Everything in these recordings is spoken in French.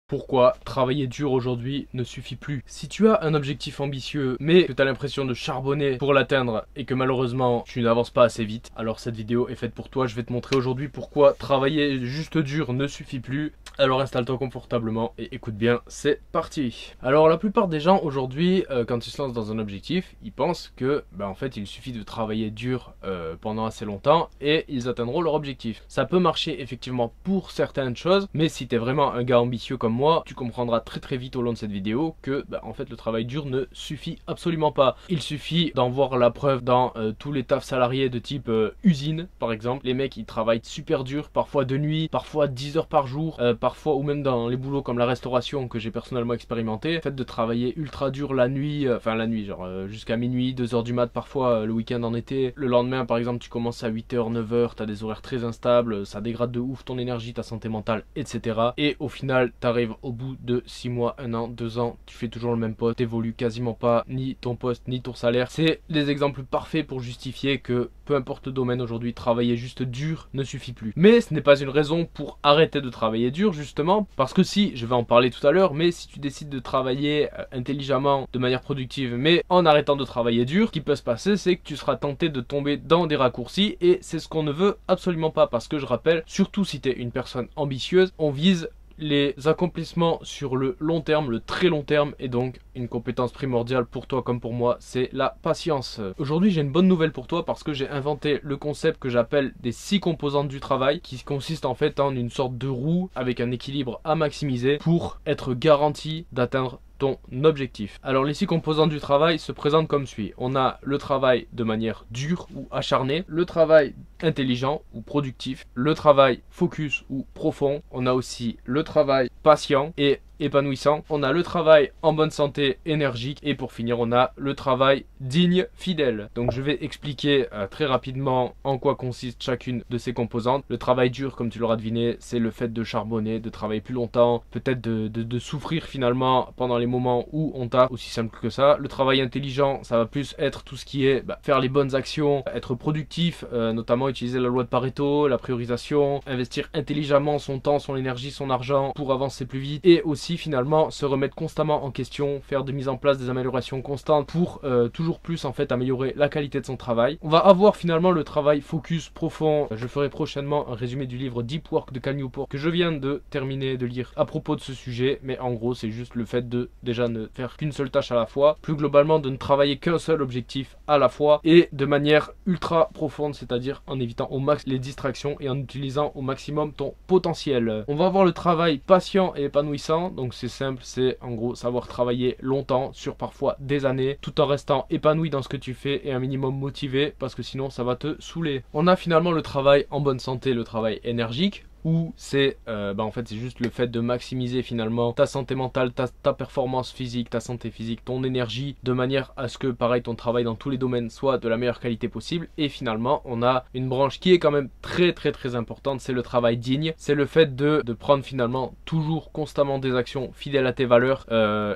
Pourquoi travailler dur aujourd'hui ne suffit plus? Si tu as un objectif ambitieux mais que tu as l'impression de charbonner pour l'atteindre et que malheureusement tu n'avances pas assez vite, alors cette vidéo est faite pour toi. Je vais te montrer aujourd'hui pourquoi travailler juste dur ne suffit plus. Alors installe-toi confortablement et écoute bien, c'est parti. Alors la plupart des gens aujourd'hui, quand ils se lancent dans un objectif, ils pensent que en fait il suffit de travailler dur pendant assez longtemps et ils atteindront leur objectif. Ça peut marcher effectivement pour certaines choses, mais si tu es vraiment un gars ambitieux comme moi, tu comprendras très vite au long de cette vidéo que en fait le travail dur ne suffit absolument pas. Il suffit d'en voir la preuve dans tous les tafs salariés de type usine par exemple. Les mecs ils travaillent super dur, parfois de nuit, parfois 10 heures par jour, parfois ou même dans les boulots comme la restauration que j'ai personnellement expérimenté. Le fait de travailler ultra dur la nuit, genre jusqu'à minuit, 2 heures du mat parfois le week-end en été. Le lendemain par exemple tu commences à 8 h, 9 h, tu as des horaires très instables, ça dégrade de ouf ton énergie, ta santé mentale, etc. Et au final t'arrives au bout de 6 mois, 1 an, 2 ans, tu fais toujours le même poste, t'évolues quasiment pas ni ton poste ni ton salaire. C'est des exemples parfaits pour justifier que peu importe le domaine aujourd'hui, travailler juste dur ne suffit plus. Mais ce n'est pas une raison pour arrêter de travailler dur justement, parce que si, je vais en parler tout à l'heure, mais si tu décides de travailler intelligemment, de manière productive, mais en arrêtant de travailler dur, ce qui peut se passer c'est que tu seras tenté de tomber dans des raccourcis et c'est ce qu'on ne veut absolument pas, parce que je rappelle, surtout si tu es une personne ambitieuse, on vise les accomplissements sur le long terme, le très long terme, et donc une compétence primordiale pour toi comme pour moi, c'est la patience. Aujourd'hui j'ai une bonne nouvelle pour toi parce que j'ai inventé le concept que j'appelle des 6 composantes du travail, qui consiste en fait en une sorte de roue avec un équilibre à maximiser pour être garanti d'atteindre ton objectif. Alors les 6 composantes du travail se présentent comme suit. On a le travail de manière dure ou acharnée, le travail intelligent ou productif, le travail focus ou profond, on a aussi le travail patient et épanouissant, on a le travail en bonne santé, énergique, et pour finir on a le travail digne, fidèle. Donc je vais expliquer très rapidement en quoi consiste chacune de ces composantes. Le travail dur, comme tu l'auras deviné, c'est le fait de charbonner, de travailler plus longtemps, peut-être de souffrir finalement pendant les moments où on t'a, aussi simple que ça. Le travail intelligent, ça va plus être tout ce qui est faire les bonnes actions, être productif, notamment utiliser la loi de Pareto, la priorisation, investir intelligemment son temps, son énergie, son argent pour avancer plus vite, et aussi finalement se remettre constamment en question, faire de mise en place des améliorations constantes pour toujours plus en fait améliorer la qualité de son travail. On va avoir finalement le travail focus profond. Je ferai prochainement un résumé du livre Deep Work de Cal Newport que je viens de terminer de lire à propos de ce sujet, mais en gros c'est juste le fait de déjà ne faire qu'une seule tâche à la fois, plus globalement de ne travailler qu'un seul objectif à la fois et de manière ultra profonde, c'est-à-dire en évitant au max les distractions et en utilisant au maximum ton potentiel. On va avoir le travail patient et épanouissant. Donc c'est simple, c'est en gros savoir travailler longtemps, sur parfois des années, tout en restant épanoui dans ce que tu fais et un minimum motivé, parce que sinon ça va te saouler. On a finalement le travail en bonne santé, le travail énergique, où c'est en fait c'est juste le fait de maximiser finalement ta santé mentale, ta performance physique, ta santé physique, ton énergie, de manière à ce que pareil ton travail dans tous les domaines soit de la meilleure qualité possible. Et finalement on a une branche qui est quand même très importante, c'est le travail digne. C'est le fait de prendre finalement toujours constamment des actions fidèles à tes valeurs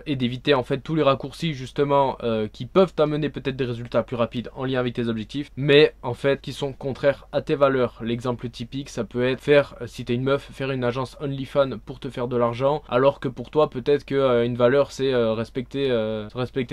et d'éviter en fait tous les raccourcis justement qui peuvent t'amener peut-être des résultats plus rapides en lien avec tes objectifs, mais en fait qui sont contraires à tes valeurs. L'exemple typique ça peut être faire, si t'es une meuf, faire une agence OnlyFans pour te faire de l'argent, alors que pour toi peut-être que une valeur c'est respecter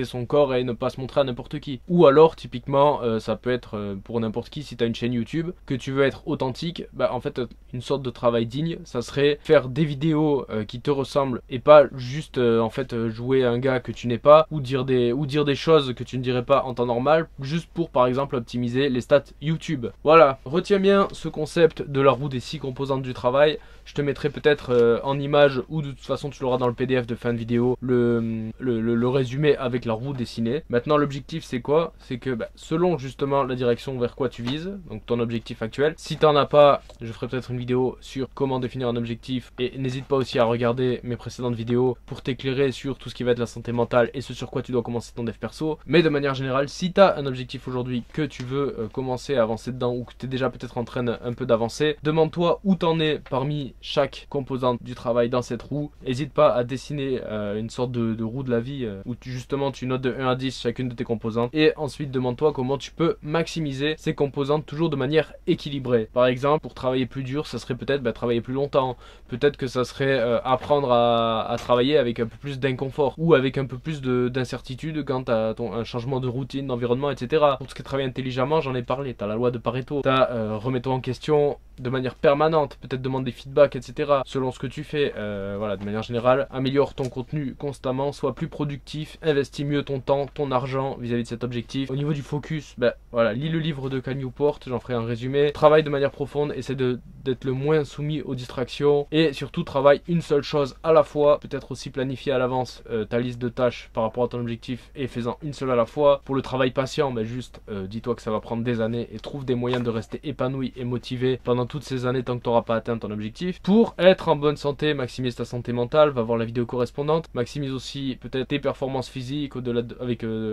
son corps et ne pas se montrer à n'importe qui. Ou alors typiquement ça peut être pour n'importe qui, si t'as une chaîne YouTube, que tu veux être authentique, en fait une sorte de travail digne, ça serait faire des vidéos qui te ressemblent et pas juste en fait jouer un gars que tu n'es pas, ou dire des choses que tu ne dirais pas en temps normal, juste pour par exemple optimiser les stats YouTube. Voilà, retiens bien ce concept de la roue des 6 composantes du travail. Je te mettrai peut-être en image, ou de toute façon tu l'auras dans le PDF de fin de vidéo, le résumé avec la roue dessinée. Maintenant l'objectif c'est quoi? C'est que selon justement la direction vers quoi tu vises, donc ton objectif actuel, si t'en as pas, je ferai peut-être une vidéo sur comment définir un objectif, et n'hésite pas aussi à regarder mes précédentes vidéos pour t'éclairer sur tout ce qui va être la santé mentale et ce sur quoi tu dois commencer ton dev perso. Mais de manière générale, si tu as un objectif aujourd'hui que tu veux commencer à avancer dedans, ou que tu es déjà peut-être en train un peu d'avancer, demande-toi où t'en en est parmi chaque composante du travail dans cette roue. N'hésite pas à dessiner une sorte de roue de la vie où justement tu notes de 1 à 10 chacune de tes composantes. Et ensuite demande-toi comment tu peux maximiser ces composantes toujours de manière équilibrée. Par exemple, pour travailler plus dur, ça serait peut-être travailler plus longtemps. Peut-être que ça serait apprendre à travailler avec un peu plus d'inconfort ou avec un peu plus d'incertitude quand tu as un changement de routine, d'environnement, etc. Pour ce qui est travailler intelligemment, j'en ai parlé. Tu as la loi de Pareto. Tu as remets-toi en question de manière permanente, peut-être demande des feedbacks, etc. selon ce que tu fais. Voilà, de manière générale, améliore ton contenu constamment, sois plus productif, investis mieux ton temps, ton argent vis-à-vis de cet objectif. Au niveau du focus, voilà, lis le livre de Cal Newport, j'en ferai un résumé. Travaille de manière profonde, essaie d'être le moins soumis aux distractions et surtout travaille une seule chose à la fois. Peut-être aussi planifier à l'avance ta liste de tâches par rapport à ton objectif et fais-en une seule à la fois. Pour le travail patient, juste dis-toi que ça va prendre des années et trouve des moyens de rester épanoui et motivé pendant toutes ces années tant que tu n'auras pas atteint ton objectif. Pour être en bonne santé, maximise ta santé mentale, va voir la vidéo correspondante, maximise aussi peut-être tes performances physiques au-delà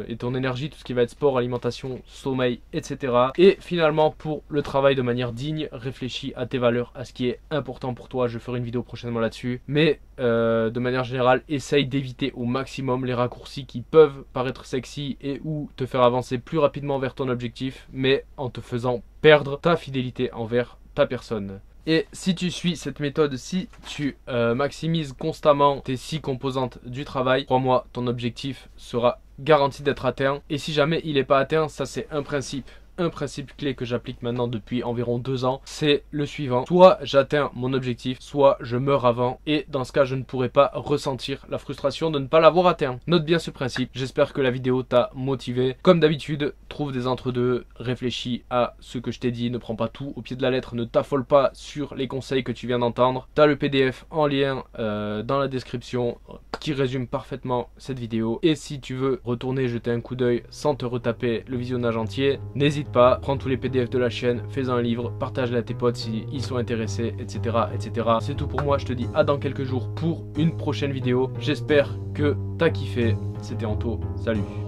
et ton énergie, tout ce qui va être sport, alimentation, sommeil, etc. Et finalement, pour le travail de manière digne, réfléchis à tes valeurs, à ce qui est important pour toi. Je ferai une vidéo prochainement là-dessus, mais de manière générale, essaye d'éviter au maximum les raccourcis qui peuvent paraître sexy et ou te faire avancer plus rapidement vers ton objectif, mais en te faisant perdre ta fidélité envers ta personne. Et si tu suis cette méthode, si tu maximises constamment tes 6 composantes du travail, crois-moi, ton objectif sera garanti d'être atteint. Et si jamais il n'est pas atteint, ça c'est un principe clé que j'applique maintenant depuis environ 2 ans, c'est le suivant: soit j'atteins mon objectif, soit je meurs avant, et dans ce cas je ne pourrai pas ressentir la frustration de ne pas l'avoir atteint. Note bien ce principe, j'espère que la vidéo t'a motivé. Comme d'habitude, trouve des entre-deux, réfléchis à ce que je t'ai dit, ne prends pas tout au pied de la lettre, ne t'affole pas sur les conseils que tu viens d'entendre. Tu as le PDF en lien dans la description qui résume parfaitement cette vidéo, et si tu veux retourner jeter un coup d'œil sans te retaper le visionnage entier, n'hésite pas, prends tous les PDF de la chaîne, fais-en un livre, partage-les à tes potes s'ils sont intéressés, etc. etc. C'est tout pour moi, je te dis à dans quelques jours pour une prochaine vidéo. J'espère que t'as kiffé, c'était Anto, salut.